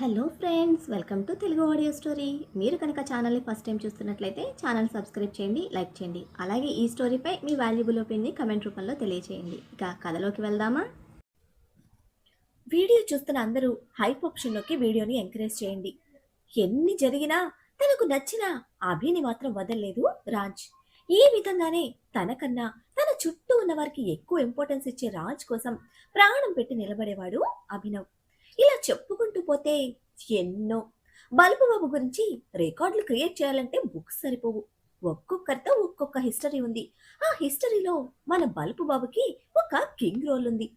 Hello friends, welcome to Telugu audio story. మీరు కనుక ఛానల్ని ఫస్ట్ టైం చూస్తున్నట్లయితే ఛానల్ సబ్స్క్రైబ్ చేయండి, లైక్ చేయండి. అలాగే ఈ స్టోరీపై మీ వాల్యుబుల్ ఒపీనియన్ని కమెంట్ రూపంలో తెలియచేయండి. ఇక కథలోకి వెళ్దామా? వీడియో చూస్తున్న అందరూ హైప్ ఆప్షన్లోకి వీడియోని ఎంకరేజ్ చేయండి. ఎన్ని జరిగినా తనకు నచ్చిన అభిని మాత్రం వదలలేదు రాజ్. ఈ విధంగానే తనకన్నా తన చుట్టూ ఉన్న వారికి ఎక్కువ ఇంపార్టెన్స్ ఇచ్చే రాజ్ కోసం ప్రాణం పెట్టి నిలబడేవాడు అభినవ్. ఇలా చెప్పుకుంటూ పోతే ఎన్నో. బల్బు బాబు గురించి రికార్డులు క్రియేట్ చేయాలంటే బుక్స్ సరిపోవు. ఒక్కొక్కరితో ఒక్కొక్క హిస్టరీ ఉంది. ఆ హిస్టరీలో మన బల్బు బాబుకి ఒక కింగ్ రోల్ ఉంది.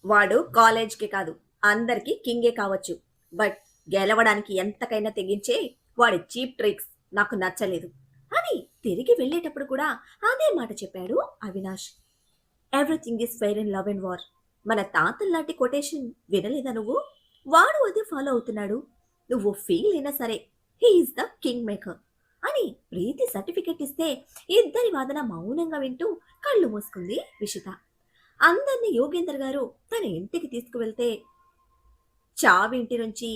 వాడు కాలేజ్కి కాదు, అందరికీ కింగే కావచ్చు. బట్ గెలవడానికి ఎంతకైనా తెగించే వాడి చీప్ ట్రిక్స్ నాకు నచ్చలేదు అని తిరిగి వెళ్ళేటప్పుడు కూడా అదే మాట చెప్పాడు Avinash. Everything is fair in love and war. మన తాతల్లాంటి కొటేషన్ వినలేదా నువ్వు? వాడు అదే ఫాలో అవుతున్నాడు. నువ్వు ఫెయిల్ అయినా సరే హీఈస్ ద కింగ్ మేకర్ అని ప్రీతి సర్టిఫికెట్ ఇస్తే ఇద్దరి వాదన మౌనంగా వింటూ కళ్ళు మూసుకుంది విషిత. అందరినీ యోగేందర్ గారు తన ఇంటికి తీసుకువెళ్తే, చావింటి నుంచి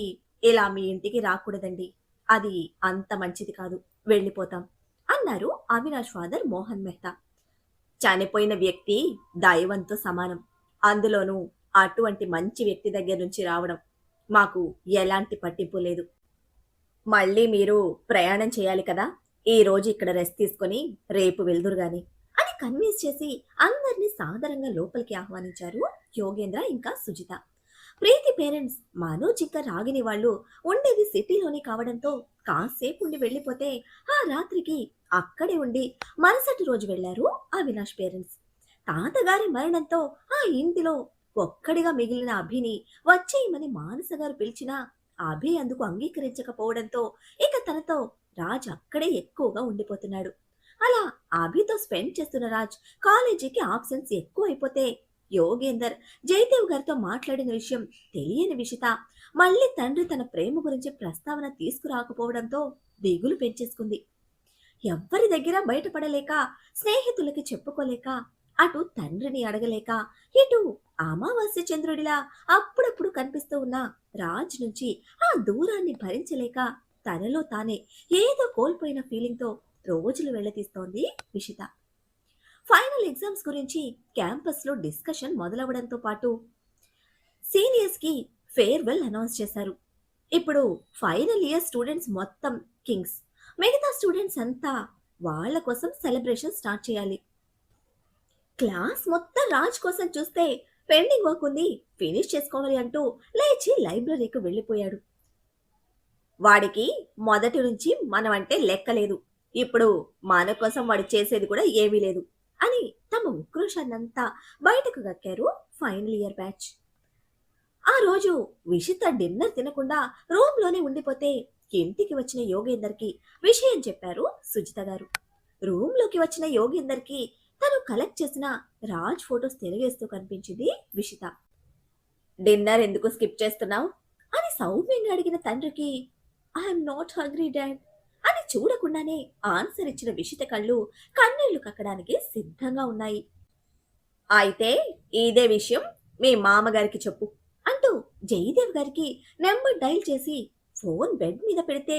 ఇలా మీ ఇంటికి రాకూడదండి, అది అంత మంచిది కాదు, వెళ్ళిపోతాం అన్నారు అవినాష్ ఫాదర్ మోహన్ మెహతా. చనిపోయిన వ్యక్తి దైవంతో సమానం, అందులోనూ అటువంటి మంచి వ్యక్తి దగ్గర నుంచి రావడం మాకు ఎలాంటి పట్టింపు లేదు. మళ్ళీ మీరు ప్రయాణం చేయాలి కదా, ఈ రోజు ఇక్కడ రెస్ట్ తీసుకొని రేపు వెళ్దురు గాని అని కన్విన్స్ చేసి అందరినీ సాదరంగా లోపలికి ఆహ్వానించారు యోగేంద్ర ఇంకా సుజిత. ప్రీతి పేరెంట్స్ మనోజ్ ఇంకా రాగిని వాళ్ళు ఉండేది సిటీలోనే కావడంతో కాసేపు ఉండి వెళ్ళిపోతే ఆ రాత్రికి అక్కడే ఉండి మరుసటి రోజు వెళ్లారు అవినాష్ పేరెంట్స్. తాతగారి మరణంతో ఆ ఇంటిలో ఒక్కడిగా మిగిలిన అభిని వచ్చేయమని మానస గారు పిలిచినా అభి అందుకు అంగీకరించకపోవడంతో ఇక తనతో రాజ్ అక్కడే ఎక్కువగా ఉండిపోతున్నాడు. అలా అభితో స్పెండ్ చేస్తున్న రాజ్ కాలేజీకి ఆబ్సెన్స్ ఎక్కువ అయిపోతే యోగేందర్ జయదేవ్ గారితో మాట్లాడిన విషయం తెలియని విషిత మళ్ళీ తండ్రి తన ప్రేమ గురించి ప్రస్తావన తీసుకురాకపోవడంతో దిగులు పెంచేసుకుంది. ఎవ్వరి దగ్గర బయటపడలేక, స్నేహితులకి చెప్పుకోలేక, అటు తండ్రిని అడగలేక, ఇటు అమావాస్య చంద్రుడిలా అప్పుడప్పుడు కనిపిస్తూ ఉన్న రాజ్ నుంచి ఆ దూరాన్ని భరించలేక తనలో తానే ఏదో కోల్పోయిన ఫీలింగ్తో రోజులు వెళ్లతీస్తోంది విషిత. ఫైనల్ ఎగ్జామ్స్ గురించి క్యాంపస్లో డిస్కషన్ మొదలవడంతో పాటు సీనియర్స్కి ఫేర్వెల్ అనౌన్స్ చేశారు. ఇప్పుడు ఫైనల్ ఇయర్ స్టూడెంట్స్ మొత్తం కింగ్స్, మిగతా స్టూడెంట్స్ అంతా వాళ్ళ కోసం సెలబ్రేషన్ స్టార్ట్ చేయాలి. క్లాస్ మొత్తం రాజ్ కోసం చూస్తే పెండింగ్ వర్క్ ఉంది, ఫినిష్ చేసుకోవాలి అంటూ లేచి లైబ్రరీకి వెళ్ళిపోయాడు. వాడికి మొదటి నుంచి మనం అంటే లెక్కలేదు, ఇప్పుడు మన కోసం వాడు చేసేది కూడా ఏమీ లేదు అని తమ ఉక్రోషాన్నంతా బయటకు గక్కారు ఫైనల్ ఇయర్ బ్యాచ్. ఆ రోజు విషిత డిన్నర్ తినకుండా రూమ్ లోనే ఉండిపోతే ఇంటికి వచ్చిన యోగేందర్కి విషయం చెప్పారు సుజిత గారు. రూమ్ లోకి వచ్చిన యోగేందర్కి తను కలెక్ట్ చేసిన రాజ్ ఫొటోస్ తిరిగేస్తూ కనిపించింది విషిత. డిన్నర్ ఎందుకు స్కిప్ చేస్తున్నావు అని సౌమ్యంగా అడిగిన తండ్రికి, ఐఎమ్ నాట్ హంగ్రీ డాడ్ అని చూడకుండానే ఆన్సర్ ఇచ్చిన విషిత కళ్ళు కన్నీళ్లు కక్కడానికి సిద్ధంగా ఉన్నాయి. అయితే ఇదే విషయం మీ మామగారికి చెప్పు అంటూ జయదేవ్ గారికి నెంబర్ డైల్ చేసి ఫోన్ బెడ్ మీద పెడితే,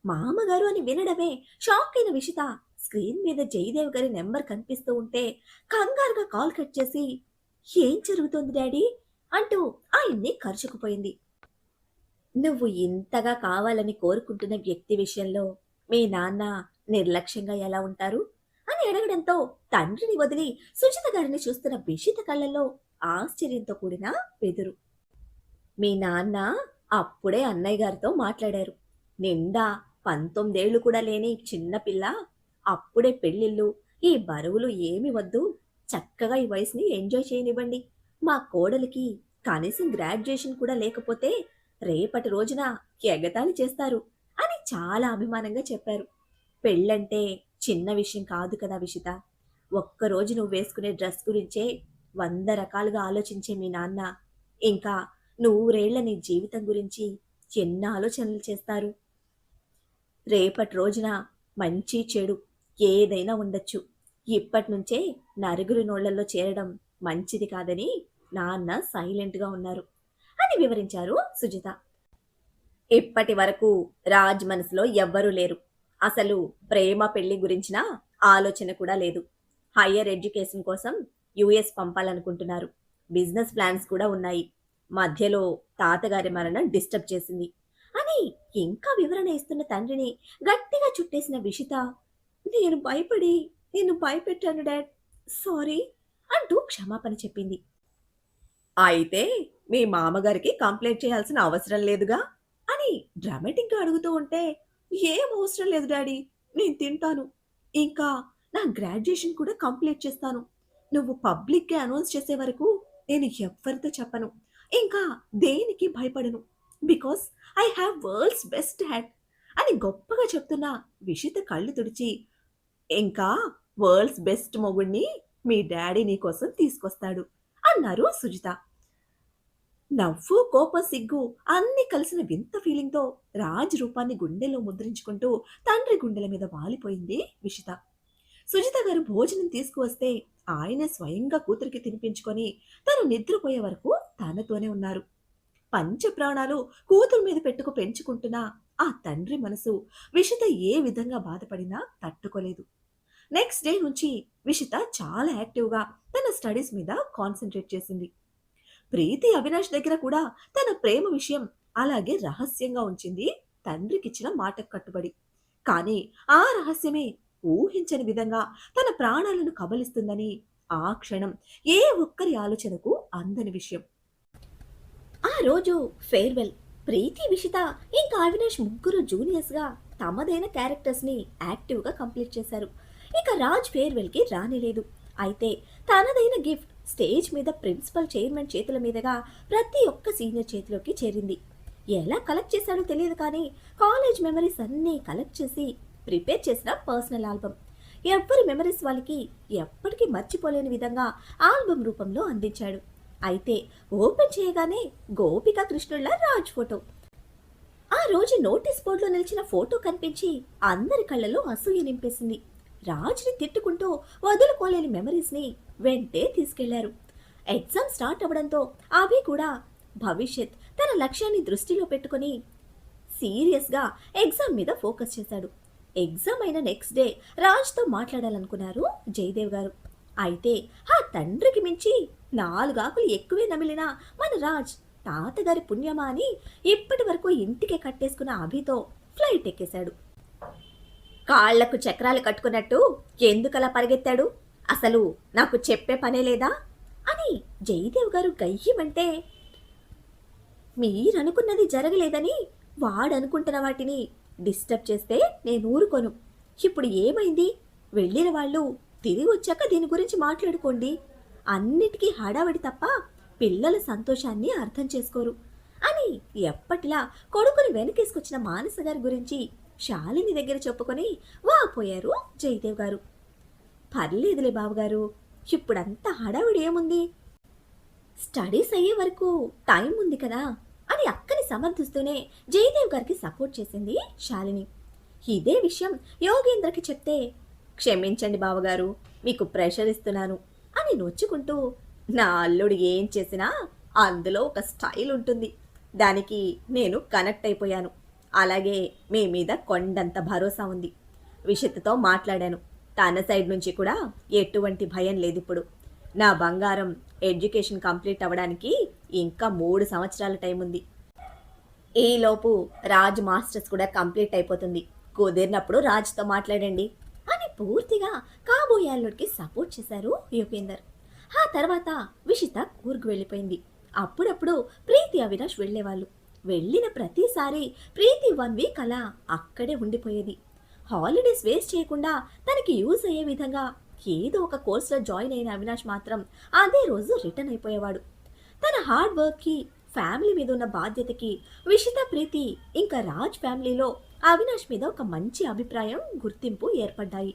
మామగారు అని వినడమే షాక్ అయిన విషిత స్క్రీన్ మీద జయదేవ్ గారి నెంబర్ కనిపిస్తూ ఉంటే కంగారుగా కాల్ కట్ చేసి, ఏం జరుగుతోంది డాడీ అంటూ ఆయన్ని కరుచుకుపోయింది. నువ్వు ఇంతగా కావాలని కోరుకుంటున్న వ్యక్తి విషయంలో మీ నాన్న నిర్లక్ష్యంగా ఎలా ఉంటారు అని అడగడంతో తండ్రిని వదిలి సుజిత గారిని చూస్తున్న విషిత కళ్ళల్లో ఆశ్చర్యంతో కూడిన బెదురు. మీ నాన్న అప్పుడే అన్నయ్య గారితో మాట్లాడారు. నిండా 19 ఏళ్లు కూడా లేని చిన్నపిల్ల, అప్పుడే పెళ్ళిళ్ళు, ఈ బరువులు ఏమి వద్దు, చక్కగా ఈ వయసుని ఎంజాయ్ చేయనివ్వండి. మా కోడలికి కనీసం గ్రాడ్యుయేషన్ కూడా లేకపోతే రేపటి రోజున ఎగతాళి చేస్తారు అని చాలా అభిమానంగా చెప్పారు. పెళ్ళంటే చిన్న విషయం కాదు కదా విషిత. ఒక్కరోజు నువ్వు వేసుకునే డ్రెస్ గురించే 100 రకాలుగా ఆలోచించే మీ నాన్న ఇంకా 100 ఏళ్ల నీ జీవితం గురించి ఎన్ని ఆలోచనలు చేస్తారు. రేపటి రోజున మంచి చెడు ఏదైనా ఉండొచ్చు. ఇప్పటి నుంచే నలుగురి నోళ్లలో చేరడం మంచిది కాదని నాన్న సైలెంట్గా ఉన్నారు అని వివరించారు సుజిత. ఇప్పటి వరకు రాజ్ మనసులో ఎవ్వరూ లేరు. అసలు ప్రేమ పెళ్లి గురించిన ఆలోచన కూడా లేదు. హయ్యర్ ఎడ్యుకేషన్ కోసం యూఎస్ పంపాలనుకుంటున్నారు. బిజినెస్ ప్లాన్స్ కూడా ఉన్నాయి. మధ్యలో తాతగారి మరణం డిస్టర్బ్ చేసింది అని ఇంకా వివరణ ఇస్తున్న తండ్రిని గట్టిగా చుట్టేసిన విషిత, నేను భయపడి నిన్ను భయపెట్టాను డాడ్, సారీ అంటూ క్షమాపణ చెప్పింది. అయితే మీ మామగారికి కంప్లైంట్ చేయాల్సిన అవసరం లేదుగా అని డ్రామాటిక్గా అడుగుతూ ఉంటే, ఏం అవసరం లేదు డాడీ, నేను తింటాను. ఇంకా నా గ్రాడ్యుయేషన్ కూడా కంప్లీట్ చేస్తాను. నువ్వు పబ్లిక్గా అనౌన్స్ చేసే వరకు నేను ఎవ్వరితో చెప్పను. ఇంకా దేనికి భయపడను. Because I have world's best had అని గొప్పగా చెప్తున్న విషిత కళ్ళు తుడిచి, ఇంకా వరల్డ్స్ బెస్ట్ మొగుడిని మీ డాడీ నీకోసం తీసుకొస్తాడు అన్నారు సుజిత. నవ్వు, కోపం, సిగ్గు అన్నీ కలిసిన వింత ఫీలింగ్‌తో రాజ్ రూపాన్ని గుండెలో ముద్రించుకుంటూ తండ్రి గుండెల మీద వాలిపోయింది విషిత. సుజిత గారు భోజనం తీసుకువస్తే ఆయనే స్వయంగా కూతురికి తినిపించుకొని తను నిద్రపోయే వరకు తనతోనే ఉన్నారు. పంచప్రాణాలు కూతురు మీద పెట్టుకు పెంచుకుంటున్న ఆ తండ్రి మనసు విషిత ఏ విధంగా బాధపడినా తట్టుకోలేదు. నెక్స్ట్ డే నుంచి విషిత చాలా యాక్టివ్‌గా తన స్టడీస్ మీద కాన్సంట్రేట్ చేసింది. ప్రీతి అవినాష్ దగ్గర కూడా తన ప్రేమ విషయం అలాగే రహస్యంగా ఉంచింది, తండ్రికిచ్చిన మాటకు కట్టుబడి. కానీ ఆ రహస్యమే ఊహించని విధంగా తన ప్రాణాలను కబలిస్తుందని ఆ క్షణం ఏ ఒక్కరి ఆలోచనకు అందని విషయం. ఆ రోజు ఫేర్వెల్. ప్రీతి, విషిత ఇంకా అవినాష్ ముగ్గురు జూనియర్స్ గా తమదైన క్యారెక్టర్స్ ని యాక్టివ్ గా కంప్లీట్ చేశారు. ఇక రాజ్ ఫేర్వెల్ కి రానిలేదు. అయితే తనదైన గిఫ్ట్ స్టేజ్ మీద ప్రిన్సిపల్ చైర్మన్ చేతుల మీదుగా ప్రతి ఒక్క సీనియర్ చేతిలోకి చేరింది. ఎలా కలెక్ట్ చేశాడో తెలియదు కానీ కాలేజ్ మెమరీస్ అన్నీ కలెక్ట్ చేసి ప్రిపేర్ చేసిన పర్సనల్ ఆల్బమ్. ఎవ్వరి మెమరీస్ వాళ్ళకి ఎప్పటికీ మర్చిపోలేని విధంగా ఆల్బమ్ రూపంలో అందించాడు. అయితే ఓపెన్ చేయగానే గోపిక కృష్ణుళ్ళ రాజ్ ఫోటో. ఆ రోజు నోటీస్ బోర్డులో నిలిచిన ఫోటో కనిపించి అందరి కళ్ళలో అసూయ నింపేసింది. రాజ్ని తిట్టుకుంటూ వదులుకోలేని మెమరీస్ని వెంటే తీసుకెళ్లారు. ఎగ్జామ్ స్టార్ట్ అవ్వడంతో అవి కూడా భవిష్యత్ తన లక్ష్యాన్ని దృష్టిలో పెట్టుకుని సీరియస్గా ఎగ్జామ్ మీద ఫోకస్ చేశాడు. ఎగ్జామ్ అయిన నెక్స్ట్ డే రాజ్తో మాట్లాడాలనుకున్నారు జయదేవ్ గారు. అయితే ఆ తండ్రికి మించి 4 ఆకులు ఎక్కువే నమిలిన మన రాజ్ తాతగారి పుణ్యమా అని ఇప్పటి వరకు ఇంటికే కట్టేసుకున్న అభితో ఫ్లైట్ ఎక్కేశాడు. కాళ్లకు చక్రాలు కట్టుకున్నట్టు ఎందుకలా పరిగెత్తాడు, అసలు నాకు చెప్పే పనే లేదా అని జయదేవ్ గారు గయ్యమంటే, మీరనుకున్నది జరగలేదని వాడనుకుంటున్న వాటిని డిస్టర్బ్ చేస్తే నేను ఊరుకోను. ఇప్పుడు ఏమైంది, వెళ్ళిన వాళ్ళు తిరిగి వచ్చాక దీని గురించి మాట్లాడుకోండి. అన్నిటికీ హడావిడి తప్ప పిల్లల సంతోషాన్ని అర్థం చేసుకోరు అని ఎప్పటిలా కొడుకుని వెనకేసుకొచ్చిన మానస గారి గురించి శాలిని దగ్గర చెప్పుకొని వాపోయారు జయదేవ్ గారు. పర్లేదులే బావగారు, ఇప్పుడంతా హడావిడి ఏముంది, స్టడీస్ అయ్యే వరకు టైం ఉంది కదా అని అక్కని సమర్థిస్తూనే జయదేవ్ గారికి సపోర్ట్ చేసింది శాలిని. ఇదే విషయం యోగేంద్రకి చెప్తే, క్షమించండి బావగారు, మీకు ప్రెషర్ ఇస్తున్నాను అని నొచ్చుకుంటూ, నా అల్లుడు ఏం చేసినా అందులో ఒక స్టైల్ ఉంటుంది, దానికి నేను కనెక్ట్ అయిపోయాను. అలాగే మీ మీద కొండంత భరోసా ఉంది. విషిత్తో మాట్లాడాను, తన సైడ్ నుంచి కూడా ఎటువంటి భయం లేదు. ఇప్పుడు నా బంగారం ఎడ్యుకేషన్ కంప్లీట్ అవ్వడానికి ఇంకా 3 సంవత్సరాల టైం ఉంది. ఈలోపు రాజ్ మాస్టర్స్ కూడా కంప్లీట్ అయిపోతుంది. కుదిరినప్పుడు రాజ్తో మాట్లాడండి అని పూర్తిగా కాబోయే అల్లుడికి సపోర్ట్ చేశారు యోగేందర్. ఆ తర్వాత విషిత కూర్గు వెళ్ళిపోయింది. అప్పుడప్పుడు ప్రీతి, అవినాష్ వెళ్ళేవాళ్ళు. వెళ్ళిన ప్రతిసారి ప్రీతి 1 వీక్ అలా అక్కడే ఉండిపోయేది. హాలిడేస్ వేస్ట్ చేయకుండా తనకి యూజ్ అయ్యే విధంగా ఏదో ఒక కోర్సులో జాయిన్ అయిన అవినాష్ మాత్రం అదే రోజు రిటర్న్ అయిపోయేవాడు. తన హార్డ్ వర్క్కి, ఫ్యామిలీ మీద ఉన్న బాధ్యతకి విషిత, ప్రీతి ఇంకా రాజ్ ఫ్యామిలీలో అవినాష్ మీద ఒక మంచి అభిప్రాయం, గుర్తింపు ఏర్పడ్డాయి.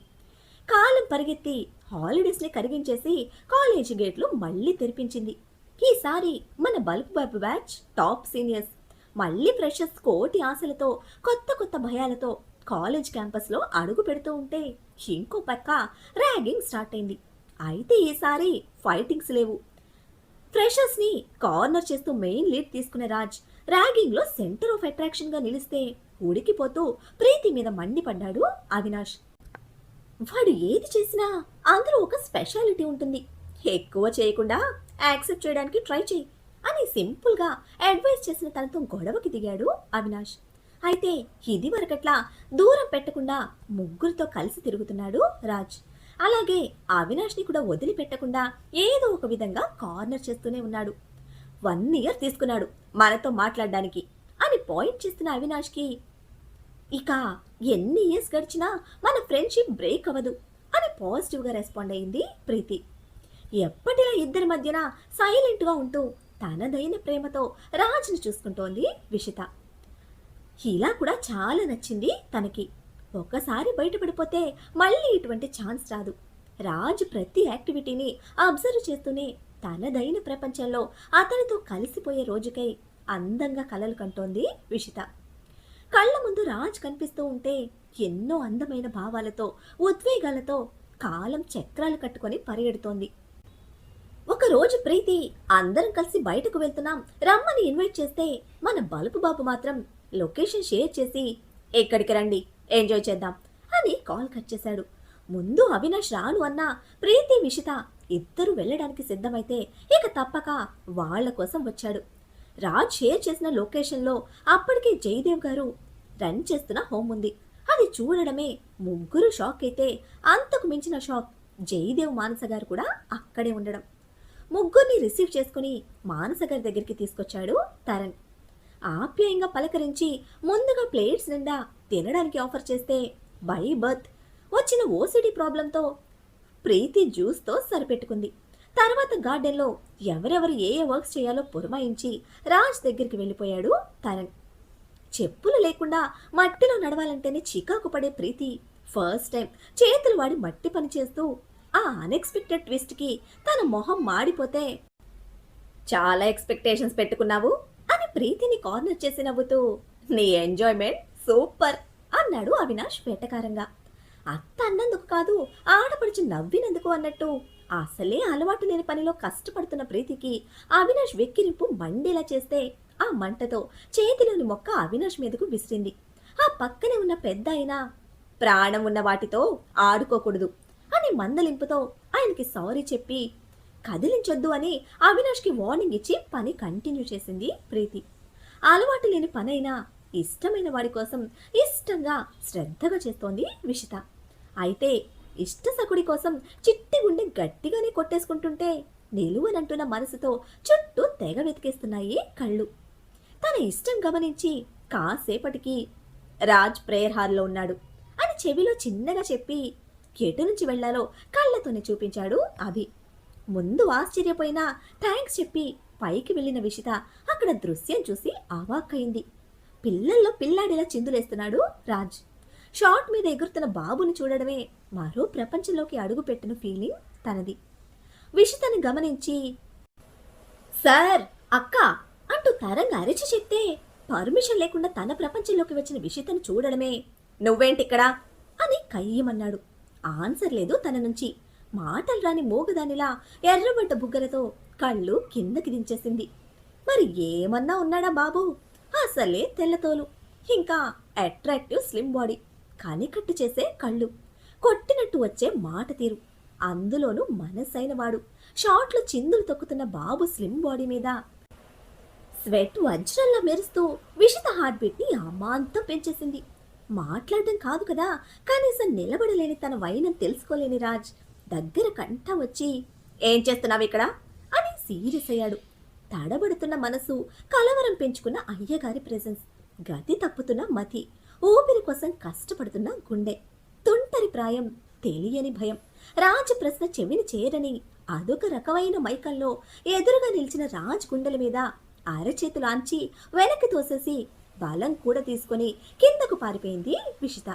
కాలం పరిగెత్తి హాలిడేస్ని కరిగించేసి కాలేజీ గేట్లు మళ్ళీ తెరిపించింది. ఈసారి మన బల్క్ బాబు బ్యాచ్ టాప్ సీనియర్స్ మళ్ళీ ఫ్రెషర్స్ కోటి ఆశలతో, కొత్త కొత్త భయాలతో కాలేజ్ క్యాంపస్లో అడుగు పెడుతూ ఉంటే ఇంకో పక్క ర్యాగింగ్ స్టార్ట్ అయింది. అయితే ఈసారి ఫైటింగ్స్ లేవు. ఫ్రెషర్స్ని కార్నర్ చేస్తూ మెయిన్ లీడ్ తీసుకున్న రాజ్ ర్యాగింగ్లో సెంటర్ ఆఫ్ అట్రాక్షన్ గా నిలిస్తే ఉడికిపోతూ ప్రీతి మీద మండిపడ్డాడు అవినాష్. వాడు ఏది చేసినా అందులో ఒక స్పెషాలిటీ ఉంటుంది, ఎక్కువ చేయకుండా యాక్సెప్ట్ చేయడానికి ట్రై చేయి అని సింపుల్గా అడ్వైస్ చేసిన తనతో గొడవకి దిగాడు అవినాష్. అయితే ఇది వరకట్లా దూరం పెట్టకుండా ముగ్గురితో కలిసి తిరుగుతున్నాడు రాజ్. అలాగే అవినాష్ని కూడా వదిలిపెట్టకుండా ఏదో ఒక విధంగా కార్నర్ చేస్తూనే ఉన్నాడు. 1 ఇయర్ తీసుకున్నాడు మనతో మాట్లాడడానికి అని పాయింట్ చేస్తున్న అవినాష్కి ఇక ఎన్ని ఇయర్స్ గడిచినా మన ఫ్రెండ్షిప్ బ్రేక్ అవ్వదు అని పాజిటివ్గా రెస్పాండ్ అయింది ప్రీతి. ఎప్పటిలా ఇద్దరి మధ్యన సైలెంట్గా ఉంటూ తనదైన ప్రేమతో రాజ్ని చూసుకుంటోంది విషిత. ఇలా కూడా చాలా నచ్చింది తనకి. ఒక్కసారి బయటపడిపోతే మళ్ళీ ఇటువంటి ఛాన్స్ రాదు. రాజ్ ప్రతి యాక్టివిటీని అబ్జర్వ్ చేస్తూనే తనదైన ప్రపంచంలో అతనితో కలిసిపోయే రోజుకై అందంగా కలలు కంటోంది విషిత. కళ్ళ ముందు రాజ్ కనిపిస్తూ ఉంటే ఎన్నో అందమైన భావాలతో ఉద్వేగాలతో కాలం చక్రాలు కట్టుకొని పరిగెడుతోంది. ఒకరోజు ప్రీతి అందరం కలిసి బయటకు వెళ్తున్నాం రమ్మని ఇన్వైట్ చేస్తే మన బలుపు బాబు మాత్రం లొకేషన్ షేర్ చేసి ఎక్కడికి రండి ఎంజాయ్ చేద్దాం అని కాల్ కట్ చేశాడు. ముందు అవినాష్ రాను అన్నా ప్రీతి విషిత ఇద్దరు వెళ్ళడానికి సిద్ధమైతే ఇక తప్పక వాళ్ల కోసం వచ్చాడు. రాజ్ షేర్ చేసిన లొకేషన్లో అప్పటికే జయదేవ్ గారు రన్ చేస్తున్న హోమ్ ఉంది. అది చూడడమే ముగ్గురు షాక్ అయితే అంతకు మించిన షాక్ జయదేవ్ మానస గారు కూడా అక్కడే ఉండడం. ముగ్గురిని రిసీవ్ చేసుకుని మానస గారి దగ్గరికి తీసుకొచ్చాడు తరణ్. ఆప్యాయంగా పలకరించి ముందుగా ప్లేట్స్ నిండా తినడానికి ఆఫర్ చేస్తే బై బర్త్ వచ్చిన ఓసిడి ప్రాబ్లంతో ప్రీతి జ్యూస్తో సరిపెట్టుకుంది. తర్వాత గార్డెన్లో ఎవరెవరు ఏ ఏ వర్క్స్ చేయాలో పురమాయించి రాజ్ దగ్గరికి వెళ్ళిపోయాడు తరణ్. చెప్పులు లేకుండా మట్టిలో నడవాలంటేనే చికాకు పడే ప్రీతి ఫస్ట్ టైం చేతులు వాడి మట్టి పని చేస్తూ ఆ అన్ఎక్స్పెక్టెడ్ ట్విస్ట్కి తన మొహం మాడిపోతే చాలా ఎక్స్పెక్టేషన్స్ పెట్టుకున్నావు అని ప్రీతిని కార్నర్ చేసి నవ్వుతూ నీ ఎంజాయ్మెంట్ సూపర్ అన్నాడు అవినాష్ వెటకారంగా. అత్త అన్నందుకు కాదు ఆడపడిచి నవ్వినందుకు అన్నట్టు అసలే అలవాటు లేని పనిలో కష్టపడుతున్న ప్రీతికి అవినాష్ వెక్కిరింపు మండేలా చేస్తే ఆ మంటతో చేతిలోని మొక్క అవినాష్ మీదకు విసిరింది. ఆ పక్కనే ఉన్న పెద్ద అయినా ప్రాణం ఉన్న వాటితో ఆడుకోకూడదు అని మందలింపుతో ఆయనకి సారీ చెప్పి కదిలించొద్దు అని అవినాష్కి వార్నింగ్ ఇచ్చి పని కంటిన్యూ చేసింది ప్రీతి. అలవాటు లేని పనైనా ఇష్టమైన వాడి కోసం ఇష్టంగా శ్రద్ధగా చేస్తోంది విషిత. అయితే ఇష్టసకుడి కోసం చిట్టి గుండె గట్టిగానే కొట్టేసుకుంటుంటే నిలువనంటున్న మనసుతో చుట్టూ తెగ వెతికేస్తున్నాయి కళ్ళు. తన ఇష్టం గమనించి కాసేపటికి రాజ్ ప్రేయర్ హాల్లో ఉన్నాడు అని చెవిలో చిన్నగా చెప్పి ఎటు నుంచి వెళ్లాలో కళ్ళతోనే చూపించాడు అభి. ముందు ఆశ్చర్యపోయినా థ్యాంక్స్ చెప్పి పైకి వెళ్ళిన విషిత అక్కడ దృశ్యం చూసి అవాక్కయింది. పిల్లల్లో పిల్లాడిలా చిందులేస్తున్నాడు రాజ్. షార్ట్ మీద ఎగురుతున్న బాబుని చూడడమే మరో ప్రపంచంలోకి అడుగుపెట్టిన ఫీలింగ్ తనది. విషితని గమనించి సార్ అక్క అంటూ తరంగా అరిచి చెప్తే పర్మిషన్ లేకుండా తన ప్రపంచంలోకి వచ్చిన విషితను చూడడమే నువ్వేంటిక్కడా అని కయ్యమన్నాడు. ఆన్సర్ లేదు తన నుంచి. మాటలు రాని మూగదానిలా ఎర్రబడ్డ బుగ్గలతో కళ్ళు కిందకి దించేసింది. మరి ఏమన్నా ఉన్నాడా బాబు? అసలే తెల్లతోలు, ఇంకా అట్రాక్టివ్ స్లిమ్ బాడీ, కనికట్టు చేసే కళ్ళు, కొట్టినట్టు వచ్చే మాట తీరు, అందులోనూ మనసైన వాడు. షార్ట్లో చిందులు తొక్కుతున్న బాబు స్లిమ్ బాడీ మీద స్వెట్ వజ్రంలా మెరుస్తూ విషిత హార్ట్ బీట్ని అమాంతం పెంచేసింది. మాట్లాడడం కాదు కదా, కనీసం నిలబడలేని తన వైనం తెలుసుకోలేని రాజ్ దగ్గర కంట వచ్చి ఏం చేస్తున్నావు ఇక్కడ అని సీరియస్ అయ్యాడు. తడబడుతున్న మనసు, కలవరం పెంచుకున్న అయ్యగారి ప్రెజెన్స్, గతి తప్పుతున్న మతి, ఊపిరి కోసం కష్టపడుతున్న గుండె, తుంటరి ప్రాయం, తెలియని భయం. రాజ్ ప్రశ్న చెవిని చేరని అదొక రకమైన మైకంలో ఎదురుగా నిలిచిన రాజ్ గుండెల మీద అరచేతులాంచి వెనక్కి తోసేసి బలం కూడా తీసుకొని కిందకు పారిపోయింది విషిత.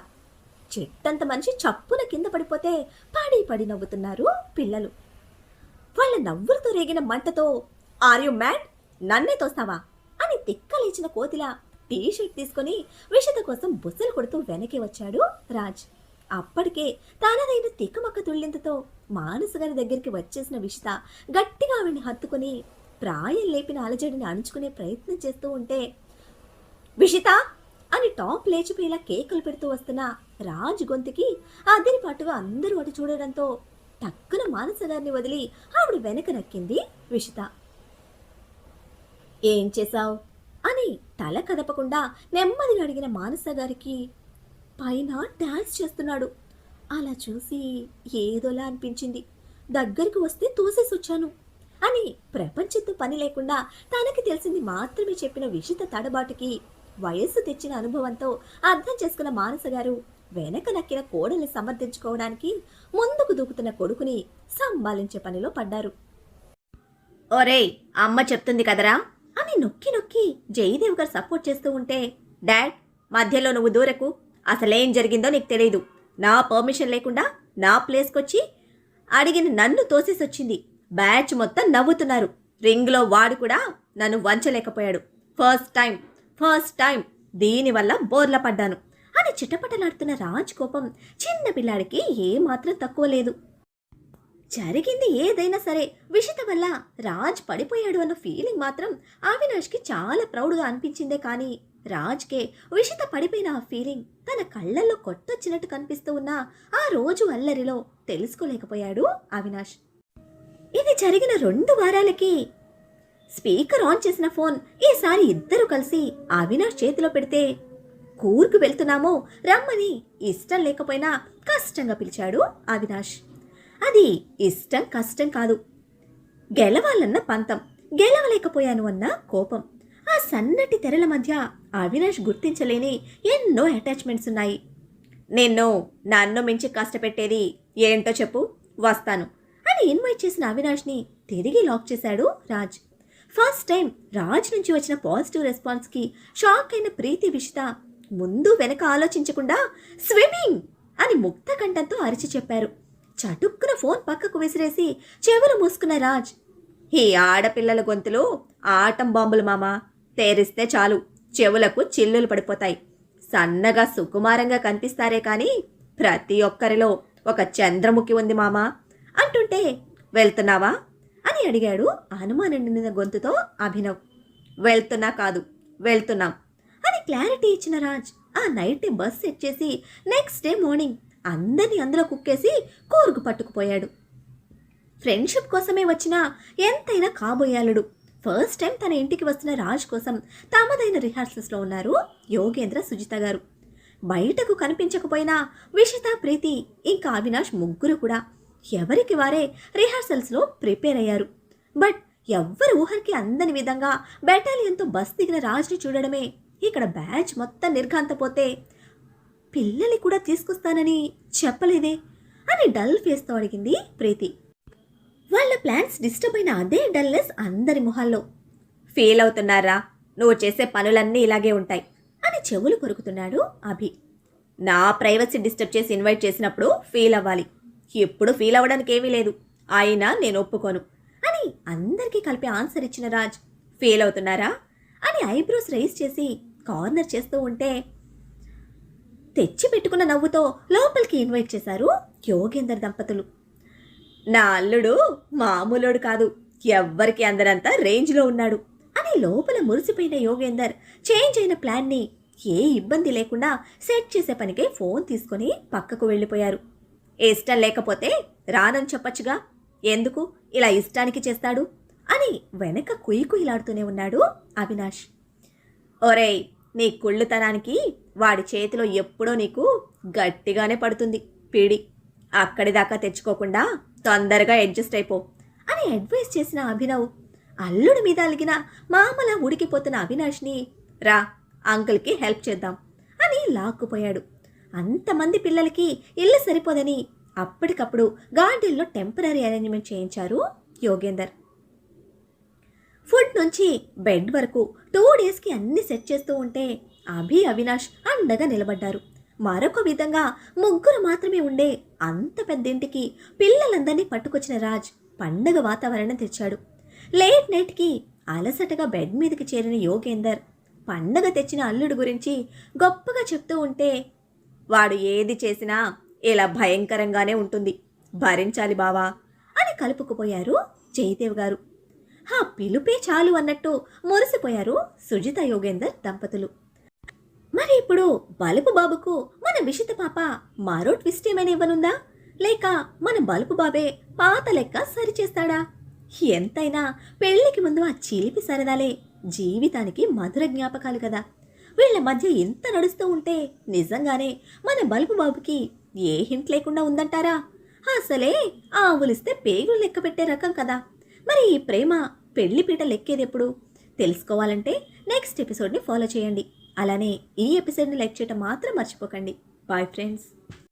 చెట్టంత మనిషి చప్పున కింద పడిపోతే పడి పడి నవ్వుతున్నారు పిల్లలు. వాళ్ళ నవ్వులతో రేగిన మంటతో ఆర్ యు మ్యాడ్, నన్నే తోస్తావా అని తిక్కలేచిన కోతిలా టీషర్ట్ తీసుకొని విషిత కోసం బుసలు కొడుతూ వెనక్కి వచ్చాడు రాజ్. అప్పటికే తనదైన తిక్కమక్క తుళ్ళింతతో మానస గారి దగ్గరికి వచ్చేసిన విషిత గట్టిగా ఆవిడ్ని హత్తుకుని ప్రాయం లేపిన అలజడిని అణుచుకునే ప్రయత్నం చేస్తూ ఉంటే విషిత అని టాప్ లేచిపోయేలా కేకలు పెడుతూ వస్తున్న రాజ్ గొంతుకి అదిరిపాటుగా అందరూ అటు చూడడంతో టక్కున మానస గారిని వదిలి ఆవిడ వెనక నక్కింది విషిత. ఏం చేశావు అని తల కదపకుండా నెమ్మదిగా అడిగిన మానస గారికి పైన డాన్స్ చేస్తున్నాడు. అలా చూసి ఏదోలా అనిపించింది. దగ్గరికి వస్తే తోసేసొచ్చాను అని ప్రపంచంతో పని లేకుండా తనకి తెలిసింది మాత్రమే చెప్పిన విషిత తడబాటుకి వయస్సు తెచ్చిన అనుభవంతో అర్థం చేసుకున్న మానస గారు వెనక నక్కిన కోడల్ని సమర్థించుకోవడానికి ముందుకు దూకుతున్న కొడుకుని సంభాలించే పనిలో పడ్డారు. ఓరేయ్, అమ్మ చెప్తుంది కదరా అని నొక్కి నొక్కి జయదేవ్ గారు సపోర్ట్ చేస్తూ ఉంటే, డాడ్ మధ్యలో నువ్వు దూరకు, అసలేం జరిగిందో నీకు తెలియదు. నా పర్మిషన్ లేకుండా నా ప్లేస్కొచ్చి అడిగిన నన్ను తోసేసొచ్చింది. బ్యాచ్ మొత్తం నవ్వుతున్నారు. రింగ్లో వాడు కూడా నన్ను వంచలేకపోయాడు. ఫస్ట్ టైం దీనివల్ల బోర్ల పడ్డాను అని చిటపటలాడుతున్న రాజ్ కోపం చిన్న పిల్లాడికి ఏమాత్రం తక్కువ లేదు. జరిగింది ఏదైనా సరే విషిత వల్ల రాజ్ పడిపోయాడు అన్న ఫీలింగ్ మాత్రం అవినాష్కి చాలా ప్రౌడ్గా అనిపించిందే కానీ రాజ్కే విషిత పడిపోయిన ఆ ఫీలింగ్ తన కళ్ళల్లో కొట్టొచ్చినట్టు కనిపిస్తూ ఉన్న ఆ రోజు అల్లరిలో తెలుసుకోలేకపోయాడు అవినాష్. ఇది జరిగిన 2 వారాలకి స్పీకర్ ఆన్ చేసిన ఫోన్ ఈసారి ఇద్దరు కలిసి అవినాష్ చేతిలో పెడితే కూర్కు వెళ్తున్నామో రమ్మని ఇష్టం లేకపోయినా కష్టంగా పిలిచాడు అవినాష్. అది ఇష్టం కష్టం కాదు, గెలవాలన్న పంతం, గెలవలేకపోయాను అన్న కోపం. ఆ సన్నటి తెరల మధ్య అవినాష్ గుర్తించలేని ఎన్నో అటాచ్మెంట్స్ ఉన్నాయి. నన్ను మించి కష్టపెట్టేది ఏంటో చెప్పు, వస్తాను అని ఇన్వైట్ చేసిన అవినాష్ని తిరిగి లాక్ చేశాడు రాజ్. ఫస్ట్ టైం రాజ్ నుంచి వచ్చిన పాజిటివ్ రెస్పాన్స్కి షాక్ అయిన ప్రీతి విషిత ముందు వెనక ఆలోచించకుండా స్విమ్మింగ్ అని ముక్త కంఠంతో అరిచి చెప్పారు. చటుక్కున ఫోన్ పక్కకు విసిరేసి చెవులు మూసుకున్న రాజ్, ఈ ఆడపిల్లల గొంతులు ఆటం బాంబులు మామా, తేరిస్తే చాలు చెవులకు చిల్లులు పడిపోతాయి. సన్నగా సుకుమారంగా కనిపిస్తారే కానీ ప్రతి ఒక్కరిలో ఒక చంద్రముఖి ఉంది మామా అంటుంటే, వెళ్తున్నావా అని అడిగాడు అనుమానం నిండిన గొంతుతో అభినవ్. వెళ్తున్నా కాదు, వెళ్తున్నాం అని క్లారిటీ ఇచ్చిన రాజ్ ఆ నైట్ బస్ సెట్ చేసి నెక్స్ట్ డే మార్నింగ్ అందరినీ అందులో కుక్కేసి కూరుకు పట్టుకుపోయాడు. ఫ్రెండ్షిప్ కోసమే వచ్చినా ఎంతైనా కాబోయాలుడు. ఫస్ట్ టైం తన ఇంటికి వస్తున్న రాజ్ కోసం తమదైన రిహార్సల్స్లో ఉన్నారు యోగేంద్ర, సుజిత గారు. బయటకు కనిపించకపోయినా విషిత, ప్రీతి ఇంకా అవినాష్ ముగ్గురు కూడా ఎవరికి వారే రిహార్సల్స్లో ప్రిపేర్ అయ్యారు. బట్ ఎవ్వరు ఊహరికి అందని విధంగా బెటాలియన్తో బస్ దిగిన రాజ్ని చూడడమే ఇక్కడ బ్యాచ్ మొత్తం నిర్ఘాంతపోతే, పిల్లల్ని కూడా తీసుకొస్తానని చెప్పలేదే అని డల్ ఫేస్తో అడిగింది ప్రీతి. వాళ్ళ ప్లాన్స్ డిస్టర్బ్ అయిన అదే డల్నెస్ అందరి మొహాల్లో. ఫీల్ అవుతున్నారా, నువ్వు చేసే పనులన్నీ ఇలాగే ఉంటాయి అని చెవులు కొరుకుతున్నాడు అభి. నా ప్రైవసీ డిస్టర్బ్ చేసి ఇన్వైట్ చేసినప్పుడు ఫీల్ అవ్వాలి, ఎప్పుడు ఫీల్ అవ్వడానికి ఏమీ లేదు, అయినా నేను ఒప్పుకోను అని అందరికీ కలిపి ఆన్సర్ ఇచ్చిన రాజ్, ఫీల్ అవుతున్నారా అని ఐబ్రోస్ రైజ్ చేసి కార్నర్ చేస్తూ ఉంటే తెచ్చి పెట్టుకున్న నవ్వుతో లోపలికి ఇన్వైట్ చేశారు యోగేందర్ దంపతులు. నా అల్లుడు మామూలుడు కాదు, ఎవ్వరికి అందరంతా రేంజ్లో ఉన్నాడు అని లోపల మురిసిపోయిన యోగేందర్ చేంజ్ అయిన ప్లాన్ని ఏ ఇబ్బంది లేకుండా సెట్ చేసే పనికే ఫోన్ తీసుకొని పక్కకు వెళ్ళిపోయారు. ఇష్టం లేకపోతే రానని చెప్పచ్చుగా, ఎందుకు ఇలా ఇష్టానికి చేస్తాడు అని వెనక కుయ్యిలాడుతూనే ఉన్నాడు అవినాష్. ఒరేయ్, నీ కుళ్ళుతనానికి వాడి చేతిలో ఎప్పుడో నీకు గట్టిగానే పడుతుంది పీడి, అక్కడి దాకా తెచ్చుకోకుండా తొందరగా అడ్జస్ట్ అయిపో అని అడ్వైస్ చేసిన అభినవ్ అల్లుడి మీద అలిగిన మామలా ఉడికిపోతున్న అవినాష్ని రా అంకుల్కి హెల్ప్ చేద్దాం అని లాక్కుపోయాడు. అంతమంది పిల్లలకి ఇల్లు సరిపోదని అప్పటికప్పుడు గార్డెన్లో టెంపరీ అరేంజ్మెంట్ చేయించారు యోగేందర్. ఫుడ్ నుంచి బెడ్ వరకు 2 డేస్కి అన్ని సెట్ చేస్తూ ఉంటే అభి, అవినాష్ అండగా నిలబడ్డారు. మరొక విధంగా ముగ్గురు మాత్రమే ఉండే అంత పెద్దింటికి పిల్లలందరినీ పట్టుకొచ్చిన రాజ్ పండగ వాతావరణం తెచ్చాడు. లేట్ నైట్కి అలసటగా బెడ్ మీదకి చేరిన యోగేందర్ పండగ తెచ్చిన అల్లుడు గురించి గొప్పగా చెప్తూ ఉంటే, వాడు ఏది చేసినా ఇలా భయంకరంగానే ఉంటుంది, భరించాలి బావా అని కలుపుకుపోయారు జయదేవ్ గారు. ఆ పిలుపే చాలు అన్నట్టు మురిసిపోయారు సుజిత యోగేందర్ దంపతులు. మరి ఇప్పుడు బలుపు బాబుకు మన విషిత పాప మరో ట్విస్ట్ ఏమైనా ఇవ్వనుందా, లేక మన బలుపు బాబే పాత లెక్క సరిచేస్తాడా? ఎంతైనా పెళ్లికి ముందు ఆ చిలిపి సరదాలే జీవితానికి మధుర జ్ఞాపకాలు కదా. వీళ్ళ మధ్య ఎంత నడుస్తూ ఉంటే నిజంగానే మన బలుపు బాబుకి ఏ హింట్ లేకుండా ఉందంటారా? అసలే ఆవులిస్తే పేగులు లెక్క పెట్టే రకం కదా. మరి ఈ ప్రేమ పెళ్లి పీట లెక్కేదెప్పుడు? తెలుసుకోవాలంటే నెక్స్ట్ ఎపిసోడ్ని ఫాలో చేయండి. అలానే ఈ ఎపిసోడ్ని లైక్ చేయటం మాత్రం మర్చిపోకండి. Bye friends.